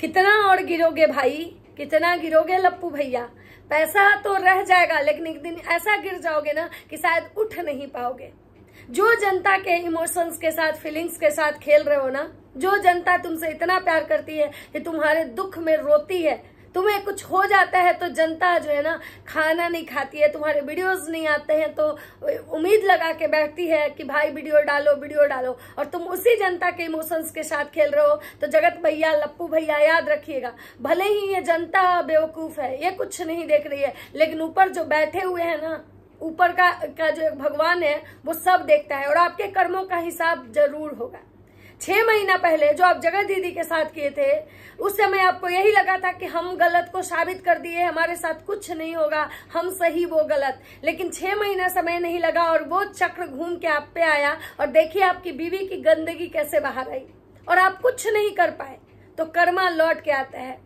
कितना और गिरोगे भाई, कितना गिरोगे लप्पू भैया। पैसा तो रह जाएगा, लेकिन एक दिन ऐसा गिर जाओगे ना कि शायद उठ नहीं पाओगे। जो जनता के इमोशंस के साथ, फीलिंग्स के साथ खेल रहे हो ना, जो जनता तुमसे इतना प्यार करती है कि तुम्हारे दुख में रोती है, तुम्हें कुछ हो जाता है तो जनता जो है ना खाना नहीं खाती है, तुम्हारे वीडियोस नहीं आते हैं तो उम्मीद लगा के बैठती है कि भाई वीडियो डालो वीडियो डालो, और तुम उसी जनता के इमोशंस के साथ खेल रहे हो। तो जगत भैया, लप्पू भैया, याद रखिएगा, भले ही ये जनता बेवकूफ है, ये कुछ नहीं देख रही है, लेकिन ऊपर जो बैठे हुए हैं ना, ऊपर का जो भगवान है वो सब देखता है, और आपके कर्मों का हिसाब जरूर होगा। 6 महीना पहले जो आप जगत दीदी के साथ किए थे, उस समय आपको यही लगा था कि हम गलत को साबित कर दिए, हमारे साथ कुछ नहीं होगा, हम सही वो गलत। लेकिन 6 महीना समय नहीं लगा और वो चक्र घूम के आप पे आया, और देखिए आपकी बीवी की गंदगी कैसे बाहर आई और आप कुछ नहीं कर पाए। तो कर्मा लौट के आता है।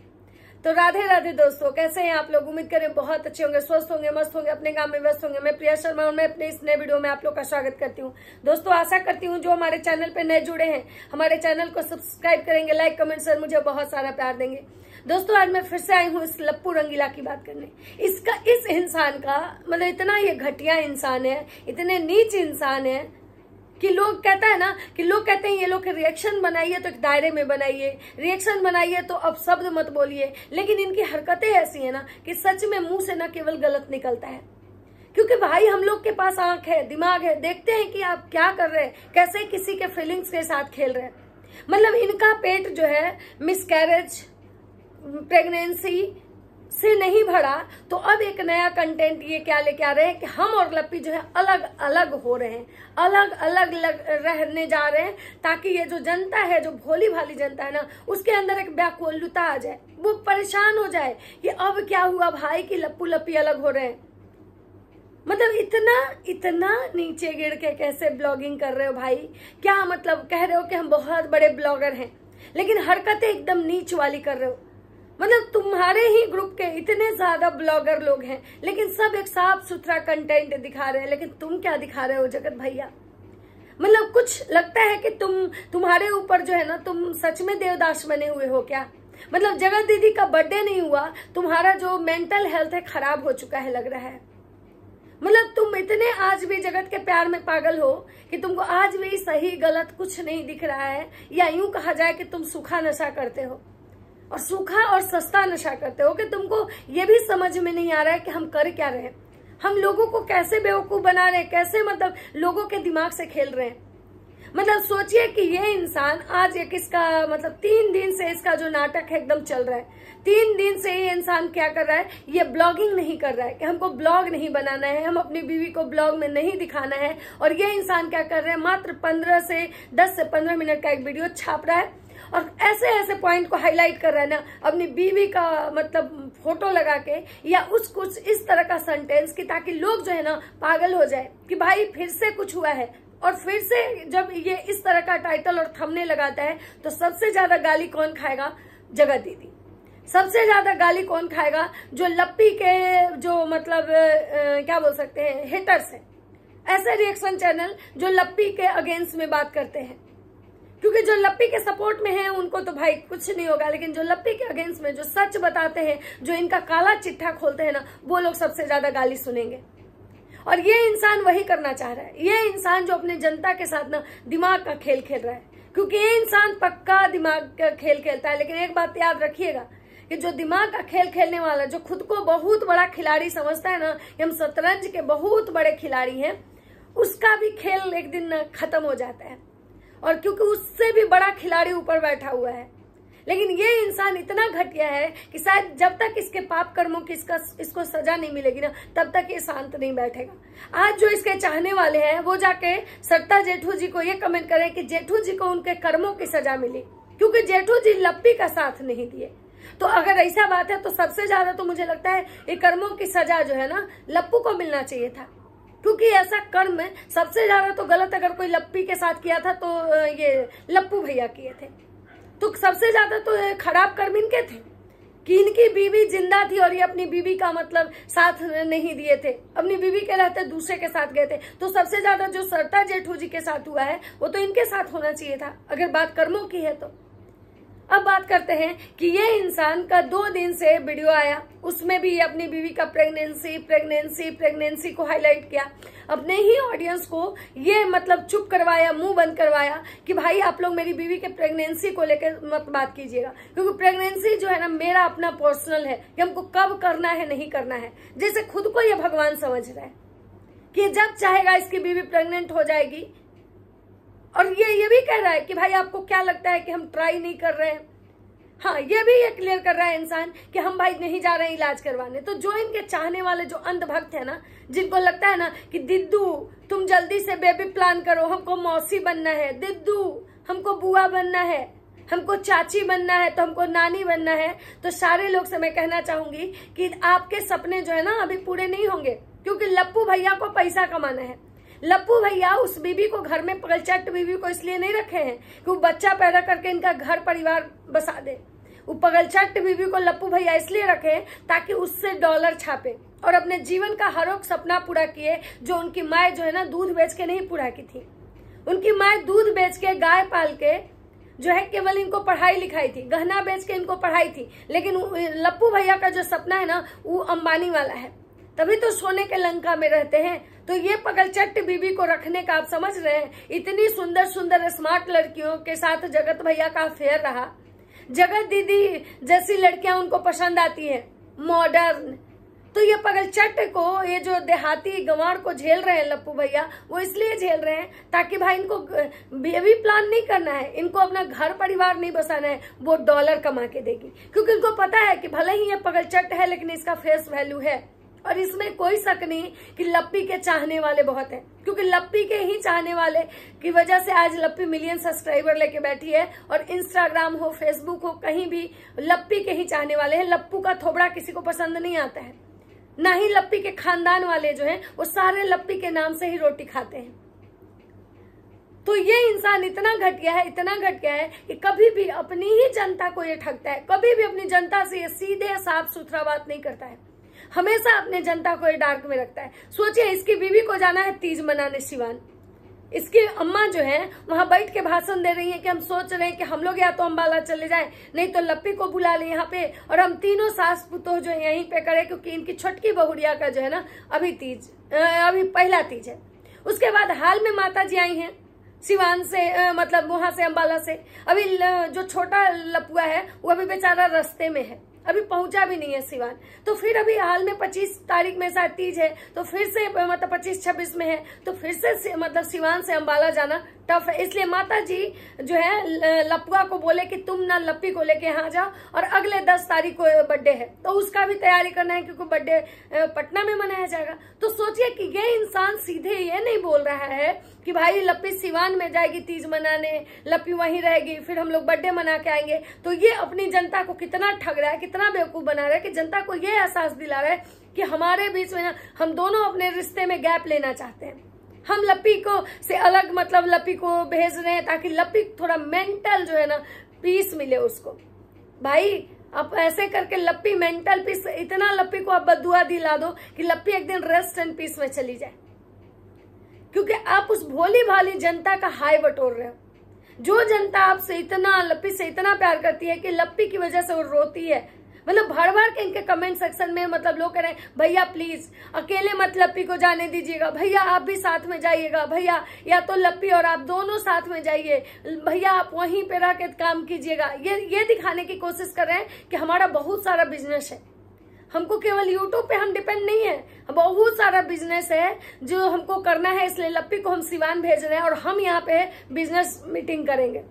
तो राधे राधे दोस्तों, कैसे हैं आप लोग? उम्मीद करें बहुत अच्छे होंगे, स्वस्थ होंगे, मस्त होंगे, अपने काम में व्यस्त होंगे। मैं प्रिया शर्मा और मैं अपने इस नए वीडियो में आप लोग का स्वागत करती हूं। दोस्तों, आशा करती हूं जो हमारे चैनल पे नए जुड़े हैं, हमारे चैनल को सब्सक्राइब करेंगे, लाइक कमेंट से मुझे बहुत सारा प्यार देंगे। दोस्तों, आज मैं फिर से आई हूँ इस लप्पू रंगीला की बात करने। इस इंसान का मतलब इतना ये घटिया इंसान है, इतने नीच इंसान है कि लोग कहता है ना कि लोग कहते हैं ये लोग रिएक्शन बनाइए तो एक दायरे में बनाइए, रिएक्शन बनाइए तो अब शब्द मत बोलिए, लेकिन इनकी हरकतें ऐसी है ना कि सच में मुंह से ना केवल गलत निकलता है। क्योंकि भाई हम लोग के पास आंख है, दिमाग है, देखते हैं कि आप क्या कर रहे हैं, कैसे किसी के फीलिंग्स के साथ खेल रहे हैं। मतलब इनका पेट जो है मिसकैरेज, प्रेगनेंसी से नहीं भरा, तो अब एक नया कंटेंट ये क्या लेके आ रहे हैं कि हम और लप्पी जो है अलग अलग हो रहे हैं, अलग अलग रहने जा रहे हैं, ताकि ये जो जनता है, जो भोली भाली जनता है ना, उसके अंदर एक व्याकुलता आ जाए, वो परेशान हो जाए कि अब क्या हुआ भाई कि लप्पू लप्पी अलग हो रहे हैं। मतलब इतना नीचे गिर के कैसे ब्लॉगिंग कर रहे हो भाई? क्या मतलब कह रहे हो कि हम बहुत बड़े ब्लॉगर हैं, लेकिन हरकतें एकदम नीच वाली कर रहे हो। मतलब तुम्हारे ही ग्रुप के इतने ज्यादा ब्लॉगर लोग हैं, लेकिन सब एक साफ सुथरा कंटेंट दिखा रहे हैं, लेकिन तुम क्या दिखा रहे हो जगत भैया? मतलब कुछ लगता है कि तुम्हारे ऊपर जो है ना, तुम सच में देवदास बने हुए हो क्या? मतलब जगत दीदी का बर्थडे नहीं हुआ, तुम्हारा जो मेंटल हेल्थ है खराब हो चुका है लग रहा है। मतलब तुम इतने आज भी जगत के प्यार में पागल हो कि तुमको आज भी सही गलत कुछ नहीं दिख रहा है, या यूं कहा जाए कि तुम सूखा नशा करते हो, और सूखा और सस्ता नशा करते हो कि तुमको ये भी समझ में नहीं आ रहा है कि हम कर क्या रहे हैं, हम लोगों को कैसे बेवकूफ बना रहे हैं, कैसे मतलब लोगों के दिमाग से खेल रहे हैं। मतलब सोचिए कि ये इंसान आज एक इसका मतलब 3 दिन से इसका जो नाटक है एकदम चल रहा है। 3 दिन से ये इंसान क्या कर रहा है, ये ब्लॉगिंग नहीं कर रहा है कि हमको ब्लॉग नहीं बनाना है, हम अपनी बीवी को ब्लॉग में नहीं दिखाना है, और ये इंसान क्या कर रहा है, मात्र 10 से 15 मिनट का एक वीडियो छाप रहा है और ऐसे ऐसे पॉइंट को हाईलाइट कर रहा है ना, अपनी बीवी का मतलब फोटो लगा के, या कुछ इस तरह का सेंटेंस कि ताकि लोग जो है ना पागल हो जाए कि भाई फिर से कुछ हुआ है। और फिर से जब ये इस तरह का टाइटल और थंबनेल लगाता है तो सबसे ज्यादा गाली कौन खाएगा? जगत दीदी। सबसे ज्यादा गाली कौन खाएगा? जो लप्पी के जो मतलब क्या बोल सकते हैं, हेटर्स है, ऐसे रिएक्शन चैनल जो लप्पी के अगेंस्ट में बात करते हैं। क्योंकि जो लप्पी के सपोर्ट में है उनको तो भाई कुछ नहीं होगा, लेकिन जो लप्पी के अगेंस्ट में जो सच बताते हैं, जो इनका काला चिट्ठा खोलते हैं ना, वो लोग सबसे ज्यादा गाली सुनेंगे। और ये इंसान वही करना चाह रहा है, ये इंसान जो अपने जनता के साथ ना दिमाग का खेल खेल रहा है, क्योंकि ये इंसान पक्का दिमाग का खेल खेलता है। लेकिन एक बात याद रखिएगा कि जो दिमाग का खेल खेलने वाला, जो खुद को बहुत बड़ा खिलाड़ी समझता है ना कि हम शतरंज के बहुत बड़े खिलाड़ी हैं, उसका भी खेल एक दिन खत्म हो जाता है, और क्योंकि उससे भी बड़ा खिलाड़ी ऊपर बैठा हुआ है। लेकिन ये इंसान इतना घटिया है कि शायद जब तक इसके पाप कर्मों की इसको सजा नहीं मिलेगी ना, तब तक ये शांत नहीं बैठेगा। आज जो इसके चाहने वाले हैं वो जाके सत्ता जेठू जी को ये कमेंट करें कि जेठू जी को उनके कर्मों की सजा मिली, क्योंकि जेठू जी लप्पी का साथ नहीं दिए। तो अगर ऐसा बात है तो सबसे ज्यादा तो मुझे लगता है ये कर्मों की सजा जो है ना लप्पू को मिलना चाहिए था, क्योंकि ऐसा कर्म सबसे ज्यादा तो गलत अगर कोई लप्पी के साथ किया था तो ये लप्पू भैया किए थे। तो सबसे ज्यादा तो खराब कर्म इनके थे कि इनकी बीवी जिंदा थी और ये अपनी बीवी का मतलब साथ नहीं दिए थे, अपनी बीवी के रहते दूसरे के साथ गए थे। तो सबसे ज्यादा जो सरता जेठू जी के साथ हुआ है वो तो इनके साथ होना चाहिए था, अगर बात कर्मों की है तो। अब बात करते हैं कि ये इंसान का 2 दिन से वीडियो आया, उसमें भी अपनी बीवी का प्रेगनेंसी को हाईलाइट किया, अपने ही ऑडियंस को ये मतलब चुप करवाया, मुंह बंद करवाया कि भाई आप लोग मेरी बीवी के प्रेगनेंसी को लेकर मत बात कीजिएगा, क्योंकि प्रेगनेंसी जो है ना मेरा अपना पर्सनल है कि हमको कब करना है नहीं करना है। जैसे खुद को ये भगवान समझ रहा है कि जब चाहेगा इसकी बीवी प्रेग्नेंट हो जाएगी। और ये भी कह रहा है कि भाई आपको क्या लगता है कि हम ट्राई नहीं कर रहे हैं। हाँ, ये भी ये क्लियर कर रहा है इंसान कि हम भाई नहीं जा रहे हैं इलाज करवाने। तो जो इनके चाहने वाले जो अंधभक्त है ना, जिनको लगता है ना कि दिद्दू तुम जल्दी से बेबी प्लान करो, हमको मौसी बनना है, दिद्दू हमको बुआ बनना है, हमको चाची बनना है, तो हमको नानी बनना है, तो सारे लोग से मैं कहना चाहूंगी कि आपके सपने जो है ना अभी पूरे नहीं होंगे, क्योंकि लप्पू भैया को पैसा कमाना है। लप्पू भैया उस बीबी को घर में, पगलचट बीबी को इसलिए नहीं रखे हैं कि वो बच्चा पैदा करके इनका घर परिवार बसा दे। वो पगलचट बीबी को लप्पू भैया इसलिए रखे ताकि उससे डॉलर छापे और अपने जीवन का हर एक सपना पूरा किए, जो उनकी माँ जो है ना दूध बेच के नहीं पूरा की थी। उनकी माँ दूध बेच के, गाय पाल के जो है केवल इनको पढ़ाई लिखाई थी, गहना बेच के इनको पढ़ाई थी। लेकिन लप्पू भैया का जो सपना है ना वो अंबानी वाला है, तभी तो सोने के लंका में रहते हैं। तो ये पगलचट्ट बीबी को रखने का आप समझ रहे हैं। इतनी सुंदर सुंदर स्मार्ट लड़कियों के साथ जगत भैया का अफेयर रहा। जगत दीदी जैसी लड़कियां उनको पसंद आती है, मॉडर्न। तो ये पगलचट्ट को, ये जो देहाती गंवार को झेल रहे हैं लप्पू भैया, वो इसलिए झेल रहे हैं ताकि भाई इनको बेबी प्लान नहीं करना है, इनको अपना घर परिवार नहीं बसाना है, वो डॉलर कमा के देगी। क्योंकि इनको पता है कि भले ही ये पगलचट्ट है लेकिन इसका फेस वैल्यू है। और इसमें कोई शक नहीं कि लप्पी के चाहने वाले बहुत हैं, क्योंकि लप्पी के ही चाहने वाले की वजह से आज लप्पी मिलियन सब्सक्राइबर लेके बैठी है। और इंस्टाग्राम हो, फेसबुक हो, कहीं भी लप्पी के ही चाहने वाले हैं। लप्पू का थोबड़ा किसी को पसंद नहीं आता है, ना ही लप्पी के खानदान वाले जो हैं वो सारे लप्पी के नाम से ही रोटी खाते हैं। तो ये इंसान इतना घटिया है, इतना घटिया है कि कभी भी अपनी ही जनता को ये ठगता है, कभी भी अपनी जनता से ये सीधे साफ सुथरा बात नहीं करता है, हमेशा अपने जनता को ये डार्क में रखता है। सोचिए, इसकी बीवी को जाना है तीज मनाने सिवान, इसकी अम्मा जो है वहां बैठ के भाषण दे रही है कि हम सोच रहे हैं कि हम लोग या तो अम्बाला चले जाएं, नहीं तो लप्पी को बुला ले यहाँ पे, और हम तीनों सास पुतोह जो है यहीं पे करें, क्योंकि इनकी छोटकी बहुरिया का जो है ना अभी पहला तीज है। उसके बाद हाल में माता जी आई हैं सिवान से, मतलब वहां से अम्बाला से। अभी जो छोटा लपुआ है वो अभी बेचारा रास्ते में है, अभी पहुंचा भी नहीं है सिवान। तो फिर अभी हाल में 25 तारीख में शायद तीज है, तो फिर से मतलब 25-26 में है, तो फिर से मतलब सिवान से अम्बाला जाना टफ है। इसलिए माता जी जो है लपुआ को बोले कि तुम ना लप्पी को लेके यहाँ जाओ, और अगले 10 तारीख को बर्थडे है तो उसका भी तैयारी करना है, क्योंकि बर्थडे पटना में मनाया जाएगा। तो सोचिए कि ये इंसान सीधे ये नहीं बोल रहा है कि भाई लप्पी सिवान में जाएगी तीज मनाने, लप्पी वहीं रहेगी, फिर हम लोग बर्थडे मना के आएंगे। तो ये अपनी जनता को कितना ठग रहा है, कितना बेवकूफ बना रहा है कि जनता को ये एहसास दिला रहा है कि हमारे बीच में हम दोनों अपने रिश्ते में गैप लेना चाहते हैं। हम लप्पी को से अलग, मतलब लप्पी को भेज रहे हैं ताकि लप्पी थोड़ा मेंटल जो है ना पीस मिले उसको। भाई आप ऐसे करके लप्पी मेंटल पीस, इतना लप्पी को आप बदुआ दिला दो कि लप्पी एक दिन रेस्ट एंड पीस में चली जाए, क्योंकि आप उस भोली भाली जनता का हाय बटोर रहे हो। जो जनता आपसे इतना, लप्पी से इतना प्यार करती है कि लप्पी की वजह से वो रोती है। मतलब भर भर के इनके कमेंट सेक्शन में मतलब लोग कह रहे हैं भैया प्लीज अकेले मत लप्पी को जाने दीजिएगा, भैया आप भी साथ में जाइएगा, भैया या तो लप्पी और आप दोनों साथ में जाइए, भैया आप वहीं पे रह के काम कीजिएगा। ये दिखाने की कोशिश कर रहे हैं कि हमारा बहुत सारा बिजनेस है, हमको केवल यूट्यूब पे हम डिपेंड नहीं है, बहुत सारा बिजनेस है जो हमको करना है। इसलिए लप्पी को हम सिवान भेज रहे हैं और हम यहाँ पे बिजनेस मीटिंग करेंगे।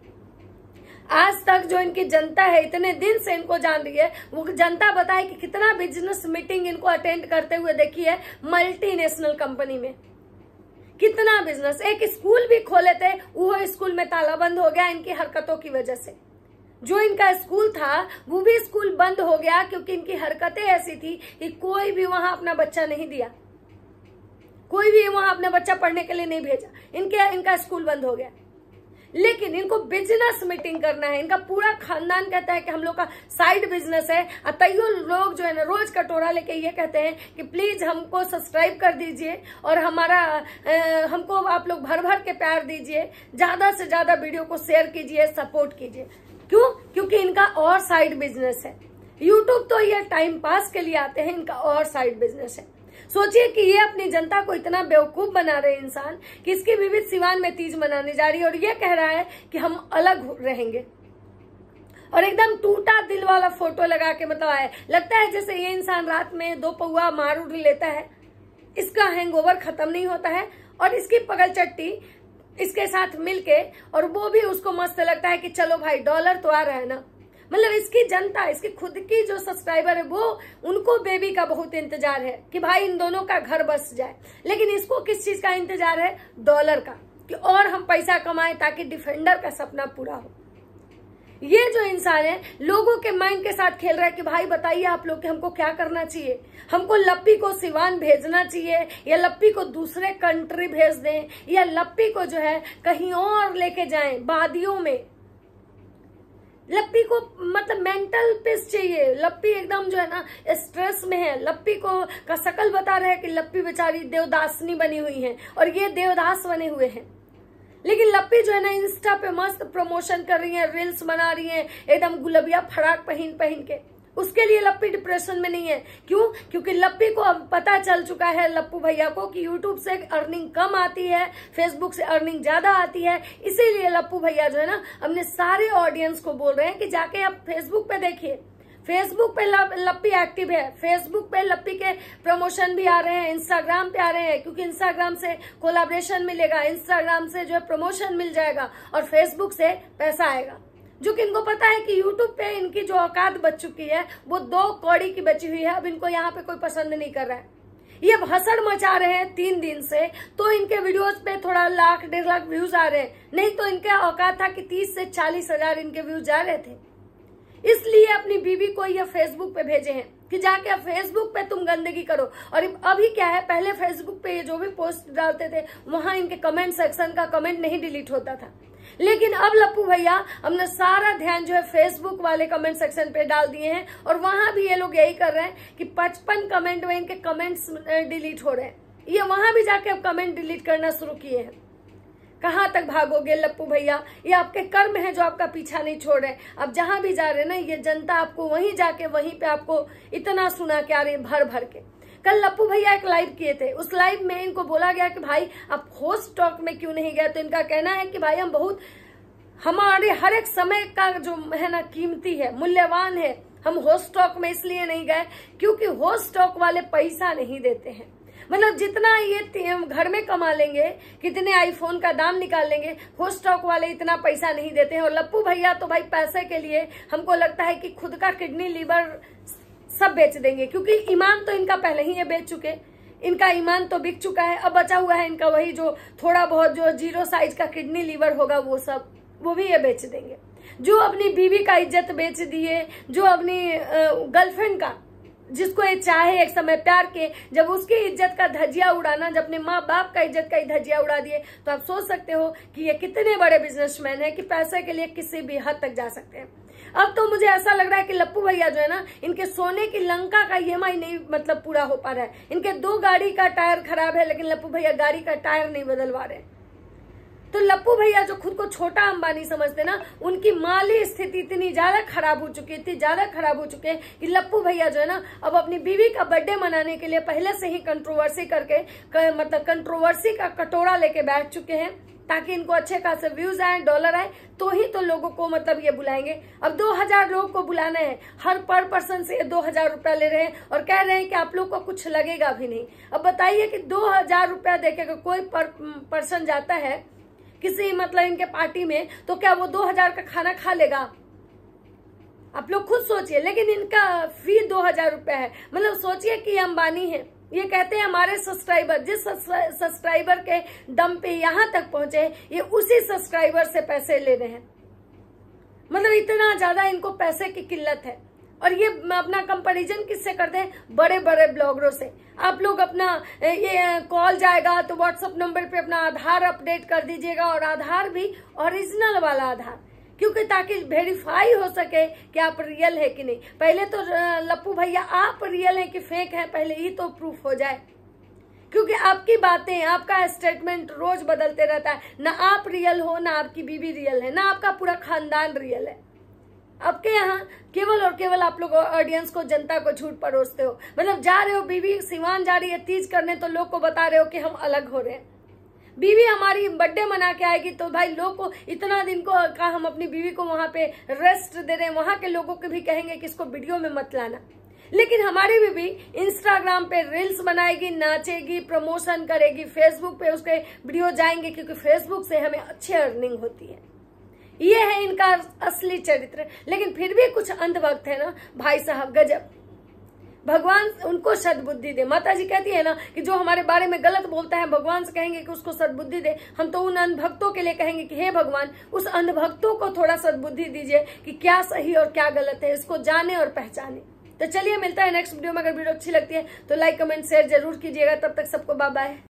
आज तक जो इनकी जनता है, इतने दिन से इनको जान रही है, वो जनता बताए कि कितना बिजनेस मीटिंग इनको अटेंड करते हुए देखी है मल्टीनेशनल कंपनी में। कितना बिजनेस, एक स्कूल भी खोले थे, वो स्कूल में ताला बंद हो गया इनकी हरकतों की वजह से। जो इनका स्कूल था वो भी स्कूल बंद हो गया क्योंकि इनकी हरकतें ऐसी थी कि कोई भी वहां अपना बच्चा नहीं दिया, कोई भी वहां अपना बच्चा पढ़ने के लिए नहीं भेजा, इनका स्कूल बंद हो गया। लेकिन इनको बिजनेस मीटिंग करना है, इनका पूरा खानदान कहता है कि हम लोग का साइड बिजनेस है। तैयो लोग जो है ना रोज कटोरा लेके ये कहते हैं कि प्लीज हमको सब्सक्राइब कर दीजिए और हमको आप लोग भर भर के प्यार दीजिए, ज्यादा से ज्यादा वीडियो को शेयर कीजिए, सपोर्ट कीजिए। क्यों? क्योंकि इनका और साइड बिजनेस है। यूट्यूब तो ये टाइम पास के लिए आते हैं, इनका और साइड बिजनेस है। सोचिए कि ये अपनी जनता को इतना बेवकूफ बना रहे इंसान कि इसकी बीवी सिवान में तीज मनाने जा रही है और ये कह रहा है कि हम अलग रहेंगे, और एकदम टूटा दिल वाला फोटो लगा के मतलब आए। लगता है जैसे ये इंसान रात में 2 पौआ मार उड़ लेता है, इसका हैंगओवर खत्म नहीं होता है, और इसकी पगल चट्टी इसके साथ मिलके, और वो भी उसको मस्त लगता है कि चलो भाई डॉलर तो आ रहा है ना। मतलब इसकी जनता, इसकी खुद की जो सब्सक्राइबर है, वो उनको बेबी का बहुत इंतजार है कि भाई इन दोनों का घर बस जाए। लेकिन इसको किस चीज का इंतजार है? डॉलर का, कि और हम पैसा कमाएं ताकि डिफेंडर का सपना पूरा हो। ये जो इंसान है लोगों के माइंड के साथ खेल रहा है कि भाई बताइए आप लोग कि हमको क्या करना चाहिए। हमको लप्पी को सिवान भेजना चाहिए, या लप्पी को दूसरे कंट्री भेज दें, या लप्पी को जो है कहीं और लेके जाएं वादियों में। लप्पी को मतलब मेंटल पीस चाहिए। लप्पी एकदम जो है ना स्ट्रेस में है। लप्पी को का शकल बता रहे हैं कि लप्पी बेचारी देवदासनी बनी हुई है और ये देवदास बने हुए हैं। लेकिन लप्पी जो है ना इंस्टा पे मस्त प्रमोशन कर रही है, रील्स बना रही है एकदम गुलबिया फराक पहन के। उसके लिए लप्पी डिप्रेशन में नहीं है। क्यों? क्योंकि लप्पी को अब पता चल चुका है, लप्पू भैया को, कि यूट्यूब से अर्निंग कम आती है, फेसबुक से अर्निंग ज्यादा आती है। इसीलिए लप्पू भैया जो है ना अपने सारे ऑडियंस को बोल रहे हैं कि जाके आप फेसबुक पे देखिए। फेसबुक पे लप्पी एक्टिव है, फेसबुक पे लप्पी के प्रमोशन भी आ रहे हैं, इंस्टाग्राम पे आ रहे हैं, क्योंकि इंस्टाग्राम से कोलैबोरेशन मिलेगा, इंस्टाग्राम से जो है प्रमोशन मिल जाएगा, और फेसबुक से पैसा आएगा। जो कि इनको पता है कि यूट्यूब पे इनकी जो औकात बच चुकी है वो 2 कौड़ी की बची हुई है। अब इनको यहाँ पे कोई पसंद नहीं कर रहा है। ये भसड़ मचा रहे हैं 3 दिन से, तो इनके वीडियोस पे थोड़ा 1 लाख 1.5 लाख व्यूज आ रहे हैं। नहीं तो इनके औकात था कि 30 से 40 हजार इनके व्यूज जा रहे थे। इसलिए अपनी बीवी को ये फेसबुक पे भेजे हैं कि जाके फेसबुक पे तुम गंदगी करो। और अभी क्या है, पहले फेसबुक पे ये जो भी पोस्ट डालते थे वहां इनके कमेंट सेक्शन का कमेंट नहीं डिलीट होता था। लेकिन अब लप्पू भैया हमने सारा ध्यान जो है फेसबुक वाले कमेंट सेक्शन पे डाल दिए हैं, और वहां भी ये लोग यही कर रहे हैं कि 55 कमेंट में इनके कमेंट्स डिलीट हो रहे हैं। ये वहां भी जाके अब कमेंट डिलीट करना शुरू किए हैं। कहाँ तक भागोगे लप्पू भैया? ये आपके कर्म है जो आपका पीछा नहीं छोड़ रहे। अब जहां भी जा रहे ना, ये जनता आपको वहीं जाके वहीं पे आपको इतना सुना के आ रही है भर भर के। कल लप्पू भैया एक लाइव किए थे, उस लाइव में इनको बोला गया कि भाई आप होस्ट टॉक में क्यों नहीं गए? तो इनका कहना है कि भाई हम बहुत, हमारे हर एक समय का जो है ना कीमती है, मूल्यवान है। हम होस्ट टॉक में इसलिए नहीं गए क्योंकि होस्ट टॉक वाले पैसा नहीं देते हैं। मतलब जितना ये घर में कमा लेंगे, कितने आईफोन का दाम निकाल लेंगे, होस्ट टॉक वाले इतना पैसा नहीं देते हैं। और लप्पू भैया तो भाई पैसे के लिए हमको लगता है कि खुद का किडनी लीवर सब बेच देंगे, क्योंकि ईमान तो इनका पहले ही ये बेच चुके। इनका ईमान तो बिक चुका है। अब बचा हुआ है इनका वही जो थोड़ा बहुत जो 0 साइज का किडनी लीवर होगा, वो भी ये बेच देंगे। जो अपनी बीवी का इज्जत बेच दिए, जो अपनी गर्लफ्रेंड का, जिसको ये चाहे एक समय प्यार के, जब उसकी इज्जत का धजिया उड़ाना, जब अपने माँ बाप का इज्जत का ही धजिया उड़ा दिए, तो आप सोच सकते हो कि ये कितने बड़े बिजनेसमैन है कि पैसे के लिए किसी भी हद तक जा सकते हैं। अब तो मुझे ऐसा लग रहा है कि लप्पू भैया जो है ना, इनके सोने की लंका का EMI नहीं मतलब पूरा हो पा रहा है। इनके 2 गाड़ी का टायर खराब है, लेकिन लप्पू भैया गाड़ी का टायर नहीं बदलवा रहे। तो लप्पू भैया जो खुद को छोटा अंबानी समझते ना, उनकी माली स्थिति इतनी ज्यादा खराब हो चुकी है कि लप्पू भैया जो है ना अब अपनी बीवी का बर्थडे मनाने के लिए पहले से ही कंट्रोवर्सी करके मतलब कंट्रोवर्सी का कटोरा लेके बैठ चुके हैं, ताकि इनको अच्छे खासे व्यूज आए, डॉलर आए, तो ही तो लोगों को मतलब ये बुलाएंगे। अब 2000 लोगों को बुलाना है, हर पर पर्सन से 2000 रुपया ले रहे हैं और कह रहे हैं कि आप लोग को कुछ लगेगा भी नहीं। अब बताइए कि 2000 रुपया देके कोई पर पर्सन जाता है किसी मतलब इनके पार्टी में, तो क्या वो 2000 का खाना खा लेगा? आप लोग खुद सोचिए। लेकिन इनका फी 2000 रुपया है। मतलब सोचिए कि अंबानी है, ये कहते हैं हमारे सब्सक्राइबर, जिस सब्सक्राइबर के दम पे यहाँ तक पहुंचे, ये उसी सब्सक्राइबर से पैसे ले रहे हैं। मतलब इतना ज्यादा इनको पैसे की किल्लत है। और ये अपना कंपैरिजन किससे करते हैं? बड़े बड़े ब्लॉगरों से। आप लोग अपना ये कॉल जाएगा तो व्हाट्सएप नंबर पे अपना आधार अपडेट कर दीजिएगा, और आधार भी ओरिजिनल वाला आधार, क्योंकि ताकि वेरीफाई हो सके कि आप रियल है कि नहीं। पहले तो लप्पू भैया आप रियल है कि फेक है, पहले ही तो प्रूफ हो जाए, क्योंकि आपकी बातें, आपका स्टेटमेंट रोज बदलते रहता है। ना आप रियल हो, ना आपकी बीवी रियल है, ना आपका पूरा खानदान रियल है। आपके यहाँ केवल और केवल आप लोग ऑडियंस को, जनता को झूठ परोसते हो। मतलब जा रहे हो, बीवी सिवान जा रही है तीज करने, तो लोग को बता रहे हो कि हम अलग हो रहे हैं। बीवी हमारी बर्थडे मना के आएगी तो भाई लोग को इतना दिन को का हम अपनी बीवी को वहां पे रेस्ट दे रहे हैं, वहां के लोगों को भी कहेंगे कि इसको वीडियो में मत लाना। लेकिन हमारी बीवी इंस्टाग्राम पे रील्स बनाएगी, नाचेगी, प्रमोशन करेगी, फेसबुक पे उसके वीडियो जाएंगे, क्योंकि फेसबुक से हमें अच्छी अर्निंग होती है। ये है इनका असली चरित्र। लेकिन फिर भी कुछ अंधभक्त है ना भाई साहब, गजब। भगवान उनको सद्बुद्धि दे। माता जी कहती है ना कि जो हमारे बारे में गलत बोलता है, भगवान से कहेंगे कि उसको सद्बुद्धि दे। हम तो उन अंधभक्तों के लिए कहेंगे कि हे भगवान, उस अंधभक्तों को थोड़ा सद्बुद्धि दीजिए कि क्या सही और क्या गलत है, इसको जाने और पहचाने। तो चलिए मिलता है नेक्स्ट वीडियो में। अगर वीडियो अच्छी लगती है तो लाइक, कमेंट, शेयर जरूर कीजिएगा। तब तक सबको बाय बाय।